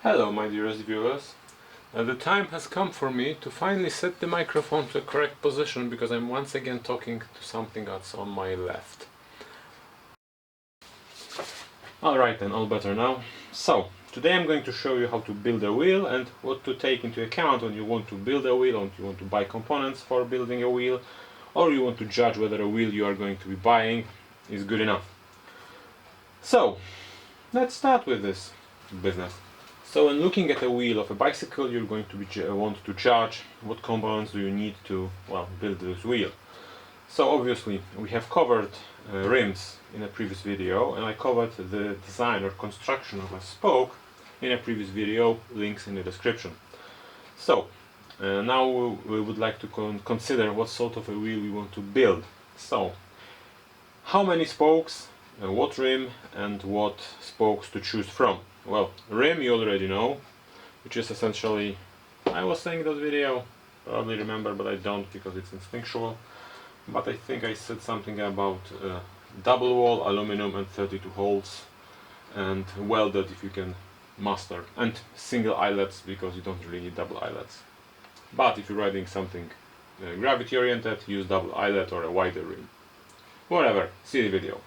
Hello my dearest viewers. The time has come for me to finally set the microphone to the correct position because I'm once again talking to something that's on my left. Alright then, all better now. So, today I'm going to show you how to build a wheel and what to take into account when you want to build a wheel, or you want to buy components for building a wheel, or you want to judge whether a wheel you are going to be buying is good enough. So, let's start with this business. So when looking at a wheel of a bicycle, you're going to want to judge what components do you need to build this wheel. So obviously we have covered rims in a previous video, and I covered the design or construction of a spoke in a previous video, links in the description. So now we would like to consider what sort of a wheel we want to build. So how many spokes, what rim and what spokes to choose from. Well, rim you already know, which is essentially, I was saying in that video, probably remember, but I don't because it's instinctual. But I think I said something about double wall, aluminum and 32 holes, and welded if you can master, and single eyelets because you don't really need double eyelets. But if you're riding something gravity oriented, use double eyelet or a wider rim. Whatever, see the video.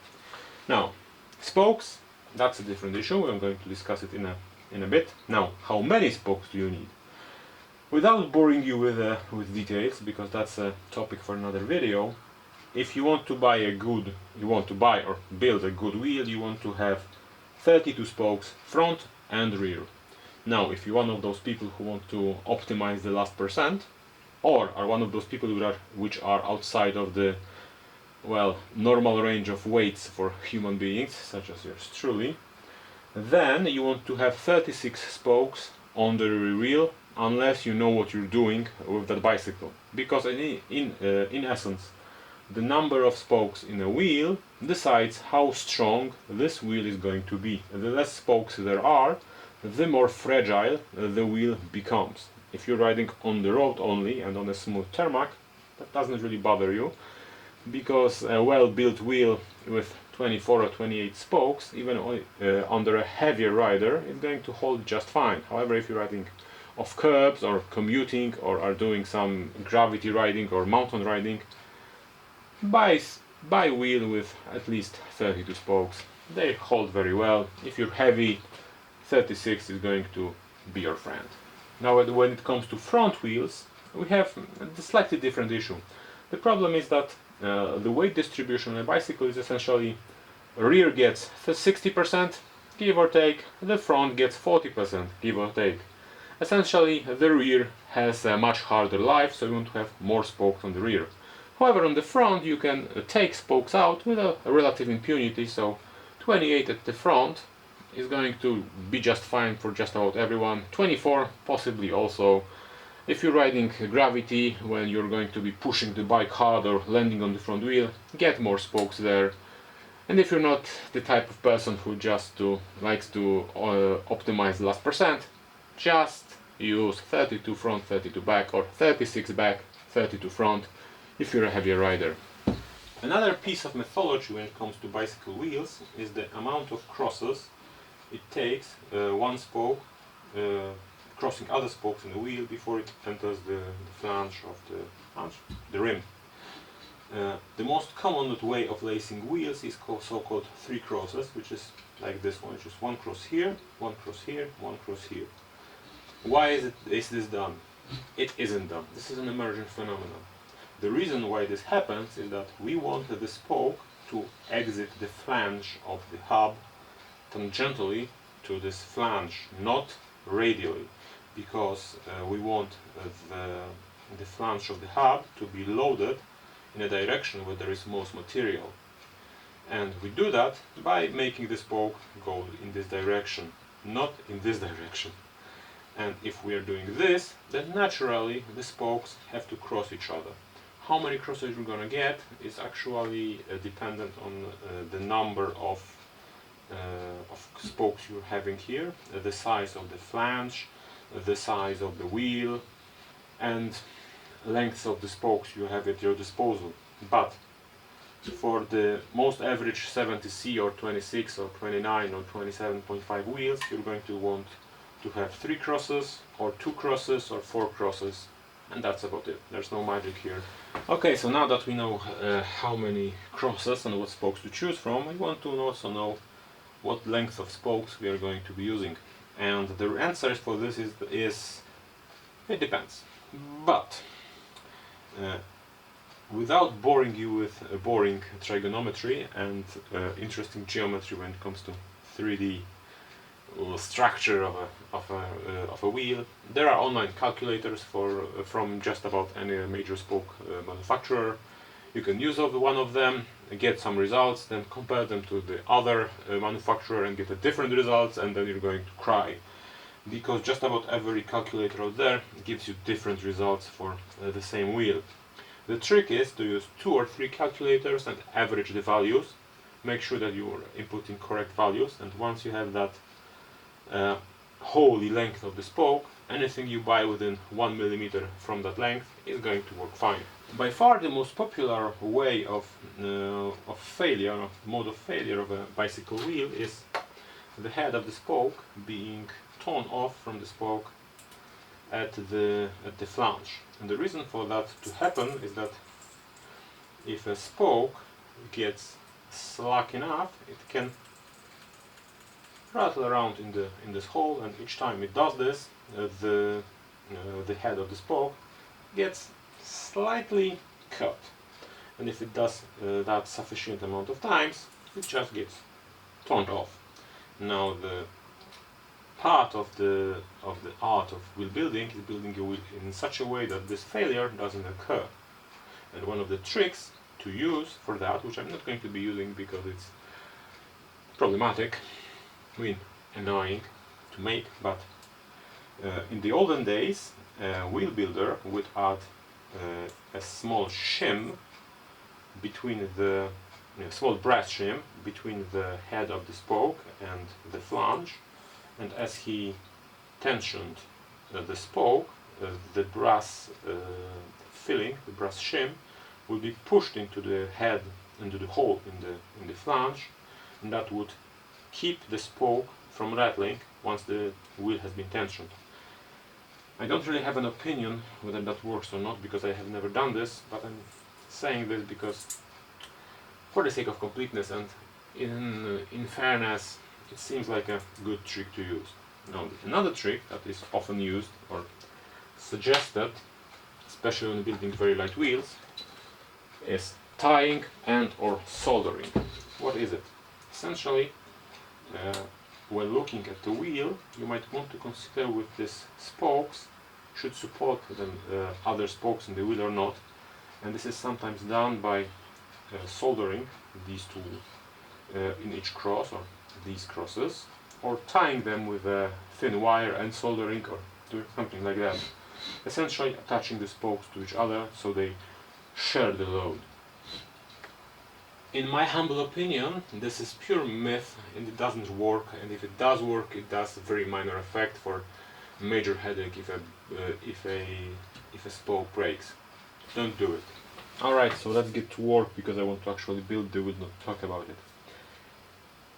Now, spokes. That's a different issue. I'm going to discuss it in a bit. Now, how many spokes do you need? Without boring you with details, because that's a topic for another video. If you want to buy or build a good wheel, you want to have 32 spokes, front and rear. Now, if you're one of those people who want to optimize the last percent, or are one of those people which are outside of the normal range of weights for human beings, such as yours truly, then you want to have 36 spokes on the rear wheel, unless you know what you're doing with that bicycle. Because in essence, the number of spokes in a wheel decides how strong this wheel is going to be. The less spokes there are, the more fragile the wheel becomes. If you're riding on the road only and on a smooth tarmac, that doesn't really bother you, because a well-built wheel with 24 or 28 spokes, even under a heavier rider, is going to hold just fine. However, if you're riding off curbs or commuting or are doing some gravity riding or mountain riding, buy wheel with at least 32 spokes. They hold very well. If you're heavy, 36 is going to be your friend. Now when it comes to front wheels, we have a slightly different issue. The problem is that the weight distribution on a bicycle is essentially rear gets 60%, give or take, the front gets 40%, give or take. Essentially, the rear has a much harder life, so you want to have more spokes on the rear. However, on the front you can take spokes out with a relative impunity, so 28 at the front is going to be just fine for just about everyone. 24 possibly also. If you're riding gravity, when you're going to be pushing the bike hard or landing on the front wheel, get more spokes there. And if you're not the type of person who just likes to optimize the last percent, just use 32 front, 32 back, or 36 back, 32 front if you're a heavier rider. Another piece of methodology when it comes to bicycle wheels is the amount of crosses it takes one spoke crossing other spokes in the wheel before it enters the flange of the rim. The most common way of lacing wheels is so-called 3 crosses, which is like this one, which is 1 cross here, 1 cross here, 1 cross here. Why is this done? It isn't done. This is an emergent phenomenon. The reason why this happens is that we want the spoke to exit the flange of the hub tangentially to this flange, not radially, because we want the flange of the hub to be loaded in a direction where there is most material. And we do that by making the spoke go in this direction, not in this direction. And if we are doing this, then naturally the spokes have to cross each other. How many crosses you're gonna get is actually dependent on the number of spokes you're having here, the size of the flange, the size of the wheel, and lengths of the spokes you have at your disposal. But for the most average 70C or 26 or 29 or 27.5 wheels, you're going to want to have 3 crosses, or 2 crosses, or 4 crosses, and that's about it. There's no magic here. Okay, so now that we know how many crosses and what spokes to choose from, we want to also know what length of spokes we are going to be using. And the answer for this is it depends. But without boring you with boring trigonometry and interesting geometry when it comes to 3D structure of a wheel, there are online calculators from just about any major spoke manufacturer. You can use one of them, get some results, then compare them to the other manufacturer and get a different results, and then you're going to cry, because just about every calculator out there gives you different results for the same wheel. The trick is to use 2 or 3 calculators and average the values. Make sure that you are inputting correct values, and once you have that wholly length of the spoke, anything you buy within 1 millimeter from that length is going to work fine. By far the most popular way of mode of failure of a bicycle wheel is the head of the spoke being torn off from the spoke at the flange. And the reason for that to happen is that if a spoke gets slack enough, it can rattle around in this hole, and each time it does this, the head of the spoke gets slightly cut. And if it does that sufficient amount of times, it just gets torn off. Now the part of the art of wheel building is building a wheel in such a way that this failure doesn't occur. And one of the tricks to use for that, which I'm not going to be using because it's problematic, I mean annoying to make, but in the olden days a wheel builder would add a small shim between the small brass shim between the head of the spoke and the flange, and as he tensioned the spoke, the brass filling, the brass shim, will be pushed into the head, into the hole in the flange, and that would keep the spoke from rattling once the wheel has been tensioned. I don't really have an opinion whether that works or not, because I have never done this, but I'm saying this because for the sake of completeness and in fairness, it seems like a good trick to use. Now, another trick that is often used or suggested, especially when building very light wheels, is tying and or soldering. What is it? Essentially, when looking at the wheel, you might want to consider with these spokes should support the other spokes in the wheel or not, and this is sometimes done by soldering these two in each cross, or these crosses, or tying them with a thin wire and soldering, or doing something like that, essentially attaching the spokes to each other so they share the load. In my humble opinion, this is pure myth and it doesn't work, and if it does work, it does a very minor effect for major headache if a spoke breaks. Don't do it. Alright, so let's get to work, because I want to actually build the wheel, not talk about it.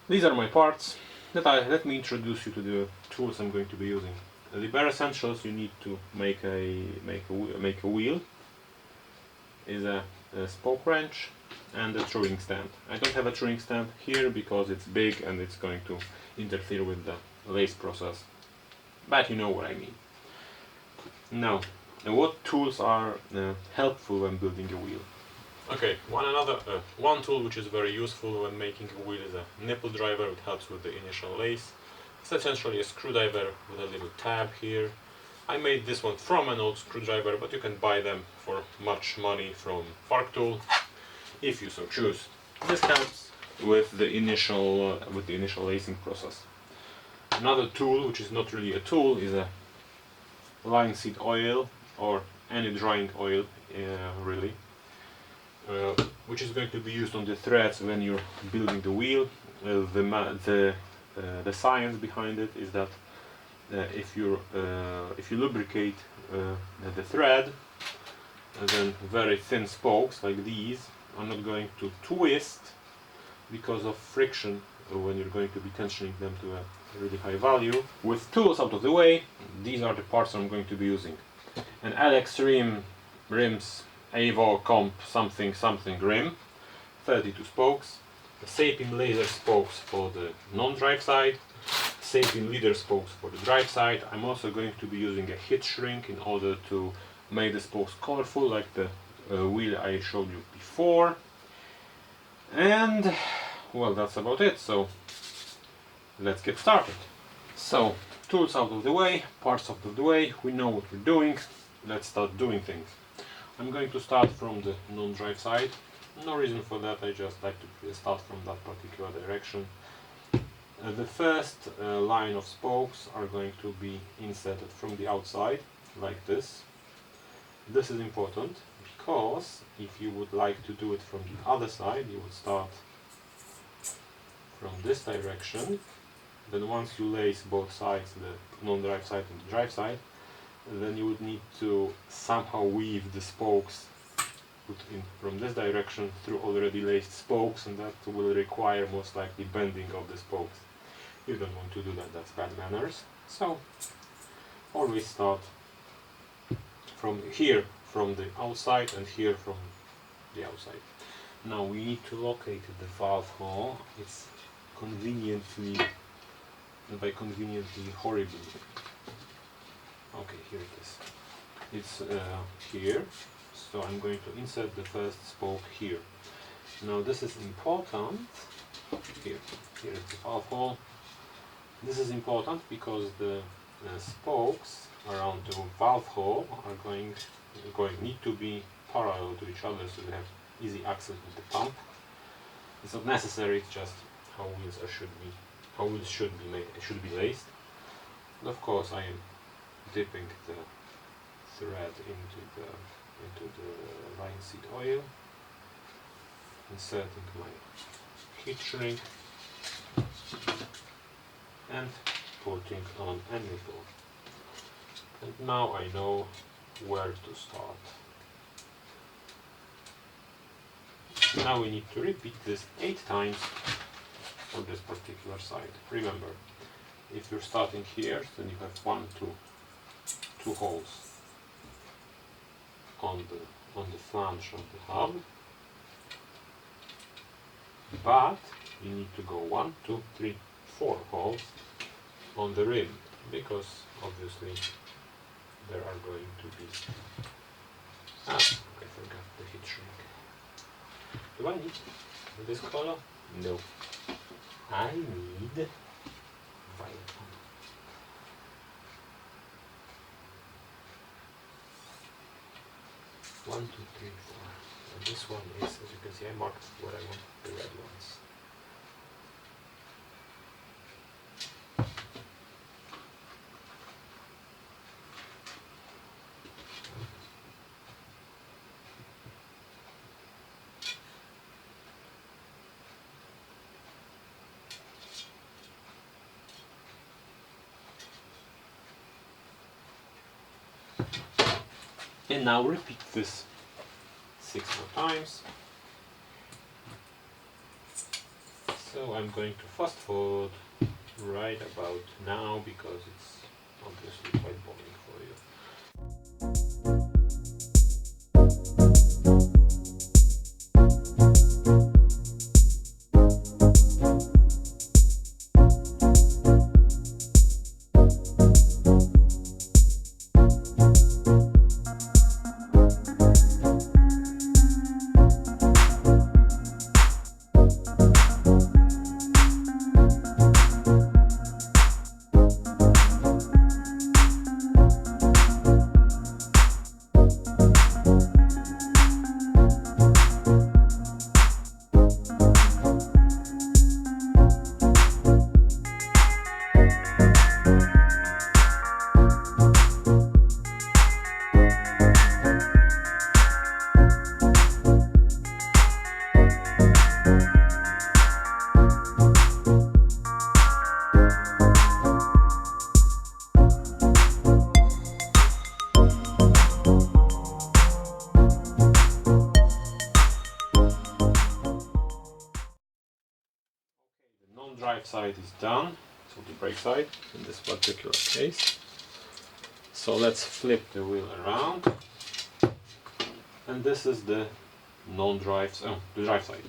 These are my parts. Let me introduce you to the tools I'm going to be using. The bare essentials you need to make a wheel is a spoke wrench and a truing stand. I don't have a truing stand here because it's big and it's going to interfere with the lace process, but you know what I mean. Now, what tools are helpful when building a wheel? Okay, one tool which is very useful when making a wheel is a nipple driver. It helps with the initial lace. It's essentially a screwdriver with a little tab here. I made this one from an old screwdriver, but you can buy them for much money from Fark Tool, if you so choose. This helps with the initial lacing process. Another tool, which is not really a tool, is a linseed oil, or any drying oil, really, which is going to be used on the threads when you're building the wheel. The science behind it is that if you lubricate the thread, then very thin spokes like these are not going to twist because of friction when you're going to be tensioning them really high value. With tools out of the way, these are the parts I'm going to be using. An Alex rims Avo comp something something rim, 32 spokes, the Sapim laser spokes for the non-drive side, Sapim leader spokes for the drive side. I'm also going to be using a heat shrink in order to make the spokes colorful like the wheel I showed you before. And well, that's about it, so let's get started. So, tools out of the way, parts out of the way, we know what we're doing, let's start doing things. I'm going to start from the non-drive side. No reason for that, I just like to start from that particular direction. The first line of spokes are going to be inserted from the outside, like this. This is important because if you would like to do it from the other side, you would start from this direction. Then once you lace both sides, the non-drive side and the drive side, then you would need to somehow weave the spokes put in from this direction through already laced spokes, and that will require most likely bending of the spokes. You don't want to do that, that's bad manners. So always start from here from the outside and here from the outside. Now we need to locate the valve hole. It's conveniently, by conveniently, horribly. Okay, here it is. It's here. So I'm going to insert the first spoke here. Now this is important. Here is the valve hole. This is important because the spokes around the valve hole are need to be parallel to each other, so we have easy access with the pump. It's not necessary, it's just how wheels should be laced. And of course, I am dipping the thread into the linseed oil, inserting my heat shrink, and putting on a nipple. And now I know where to start. Now we need to repeat this 8 times for this particular side. Remember, if you're starting here, then you have two holes on the flange of the hub, but you need to go 1, 2, 3, 4 holes on the rim, because obviously there are going to be I forgot the heat shrink. Do I need this color? No. I need violet one. One, two, three, four. And this one is, as you can see, I marked what I want, the red ones. And now repeat this 6 more times. So I'm going to fast forward right about now because it's obviously quite boring for you. Drive side is done, of the brake side in this particular case. So let's flip the wheel around, and this is the non-drive, the drive side.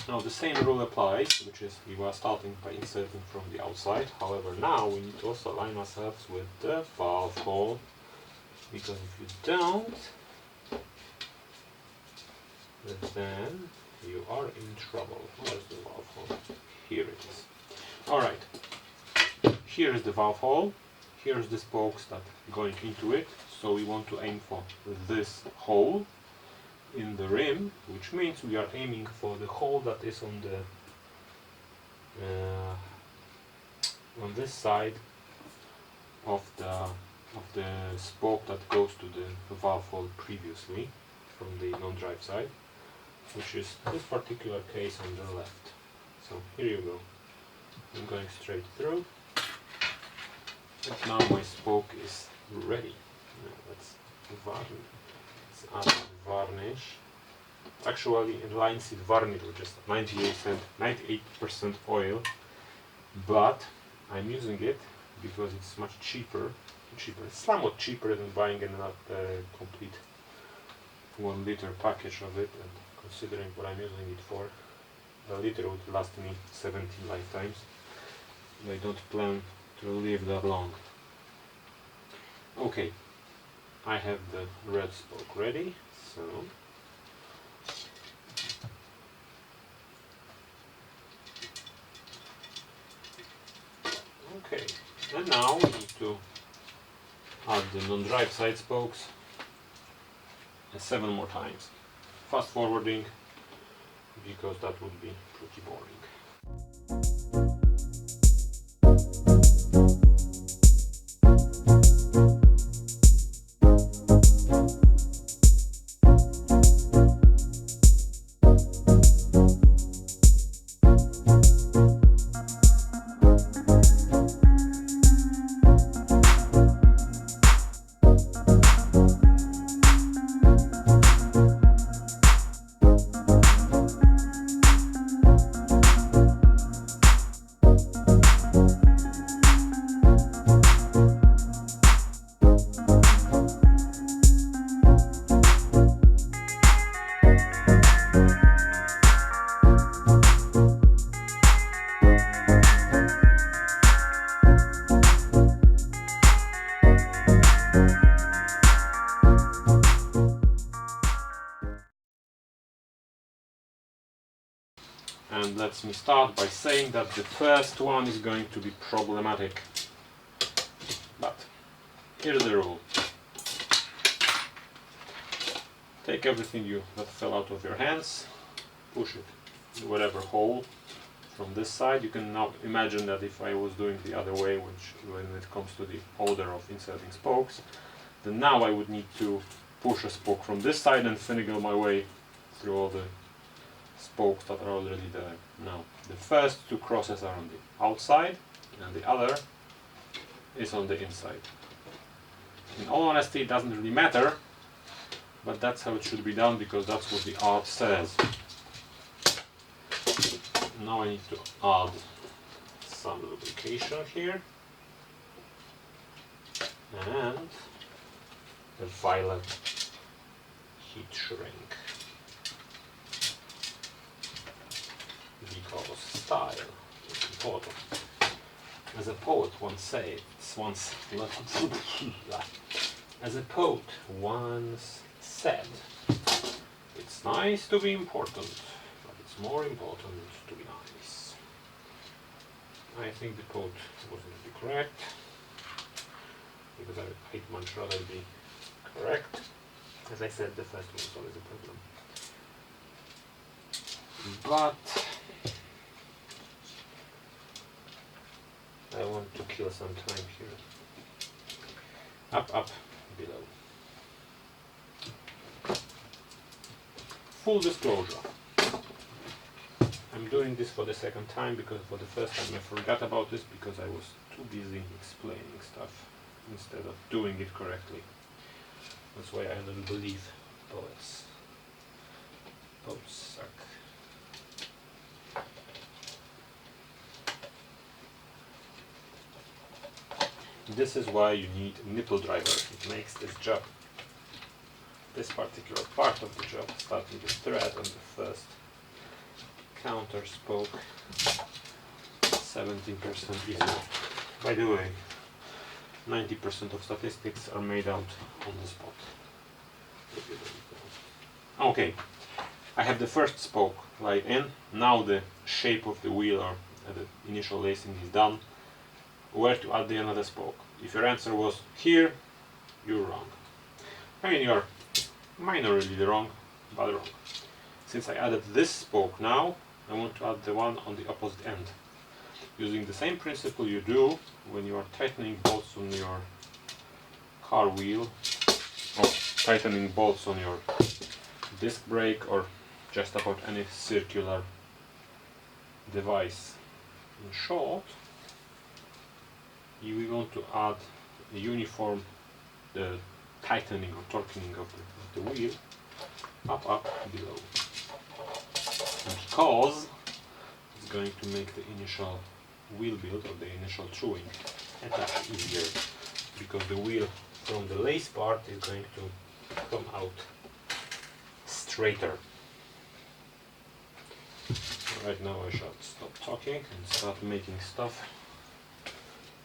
Now the same rule applies, which is we were starting by inserting from the outside. However, now we need to also align ourselves with the valve hole, because if you don't, then you are in trouble. Where's the valve hole? Here it is. Alright, here is the valve hole, here's the spokes that are going into it, so we want to aim for this hole in the rim, which means we are aiming for the hole that is on this side of the spoke that goes to the valve hole previously from the non-drive side, which is this particular case on the left. So here you go. I'm going straight through, and now my spoke is ready. Now let's add varnish. Actually, in linseed varnish, which is 98% oil, but I'm using it because it's much cheaper, somewhat cheaper than buying a complete 1 liter package of it, and considering what I'm using it for, a liter would last me 17 lifetimes. I don't plan to live that long. Okay, I have the red spoke ready, so okay, and now we need to add the non-drive side spokes 7 more times. Fast forwarding, because that would be pretty boring. And let me start by saying that the first one is going to be problematic. But here's the rule. Take everything that fell out of your hands, push it in whatever hole from this side. You can now imagine that if I was doing the other way, when it comes to the order of inserting spokes, then now I would need to push a spoke from this side and finagle my way through all the spokes that are already there. Now, the first 2 crosses are on the outside and the other is on the inside. In all honesty, it doesn't really matter, but that's how it should be done because that's what the art says. Now I need to add some lubrication here and a violet heat shrink. Because style is important. As a poet once said, it's nice to be important, but it's more important to be nice. I think the poet wasn't really correct, because I'd much rather be correct. As I said, the first one is always a problem. But I want to kill some time here. Up, up, below. Full disclosure. I'm doing this for the second time because for the first time I forgot about this because I was too busy explaining stuff instead of doing it correctly. That's why I don't believe poets. Poets suck. This is why you need a nipple driver. It makes this job, this particular part of the job, starting the thread on the first counter spoke, 17% easier. By the way, 90% of statistics are made out on the spot. Okay, I have the first spoke laid in. Now the shape of the wheel or the initial lacing is done. Where to add the another spoke? If your answer was here, you're wrong. I mean, you're minorly wrong, but wrong. Since I added this spoke now, I want to add the one on the opposite end. Using the same principle you do when you are tightening bolts on your car wheel, or tightening bolts on your disc brake, or just about any circular device. In short, you want to add a uniform tightening or torquing of the wheel, up, below. Because it's going to make the initial wheel build or the initial truing a touch easier, because the wheel from the lace part is going to come out straighter. Right now I shall stop talking and start making stuff.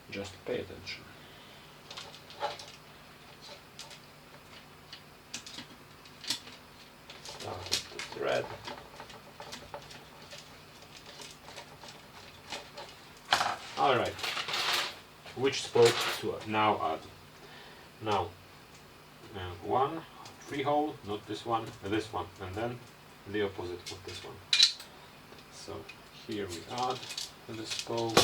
Just pay attention. Start with the thread. Alright, which spoke to now add? Now, one free hole, not this one, and then the opposite of this one. So here we add the spoke,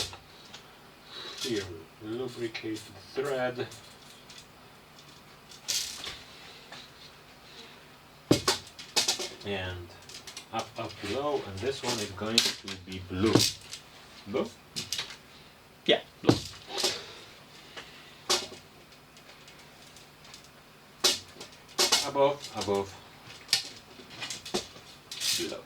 here we lubricate the thread, and up, below, and this one is going to be blue. Blue? Yeah, blue. Above, below.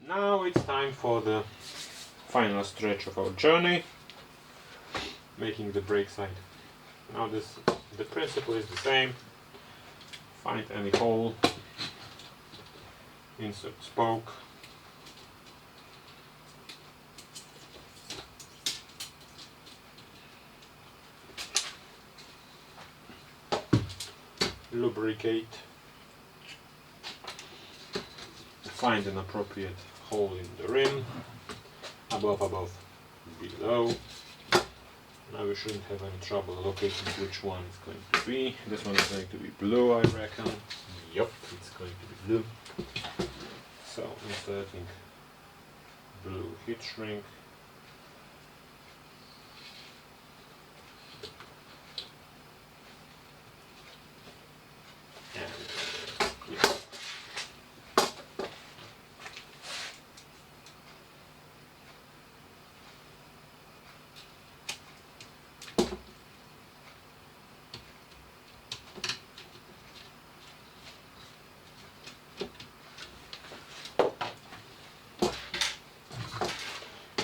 Now it's time for the final stretch of our journey, making the brake side. Now the principle is the same. Find any hole, insert spoke, lubricate, find an appropriate hole in the rim, above, below, Now we shouldn't have any trouble locating which one is going to be. This one is going to be blue, I reckon. Yup, it's going to be blue. So inserting blue heat shrink.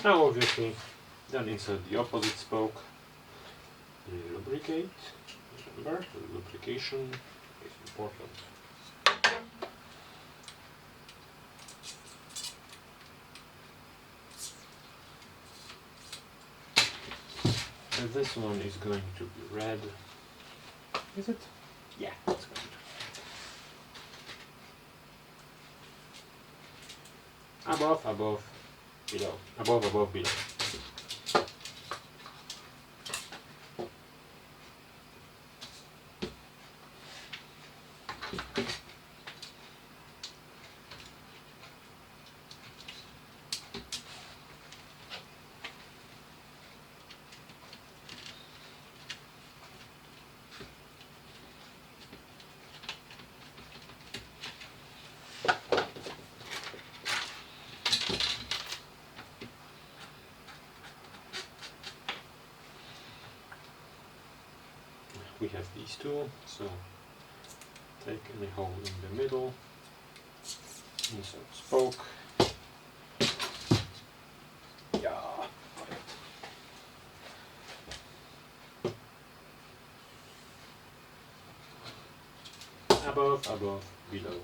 Now obviously, then insert the opposite spoke, lubricate, remember, lubrication is important. And this one is going to be red. Is it? Yeah, it's going to. Above, above, below. Above, above, below. We have these two, so take any hole in the middle, insert spoke. Yeah. Above, above, below.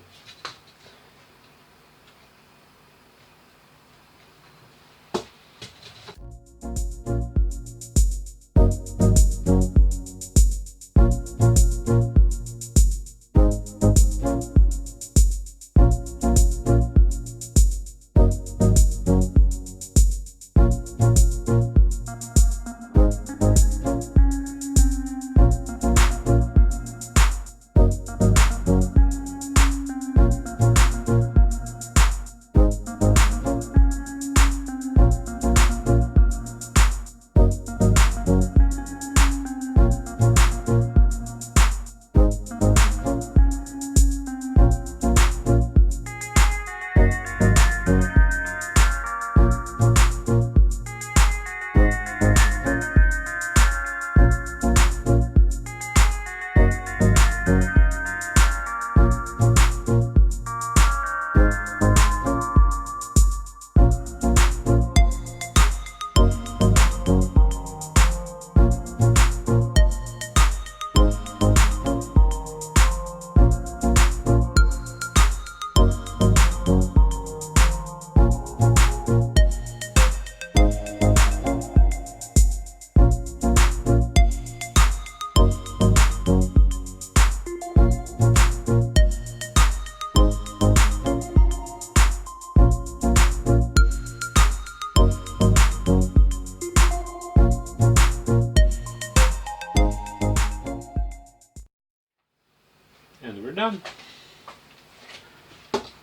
And we're done.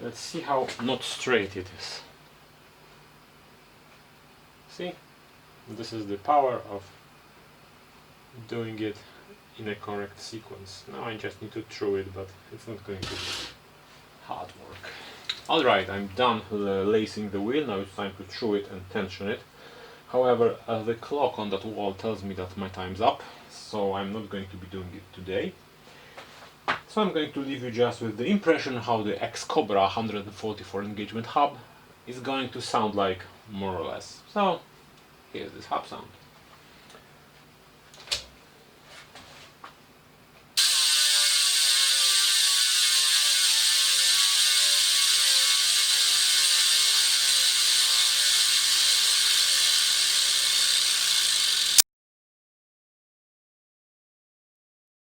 Let's see how not straight it is. See? This is the power of doing it in a correct sequence. Now I just need to throw it, but it's not going to be hard work. Alright, I'm done lacing the wheel. Now it's time to throw it and tension it. However, the clock on that wall tells me that my time's up, so I'm not going to be doing it today. So I'm going to leave you just with the impression how the X-Cobra 144 engagement hub is going to sound like, more or less. So here's this hub sound.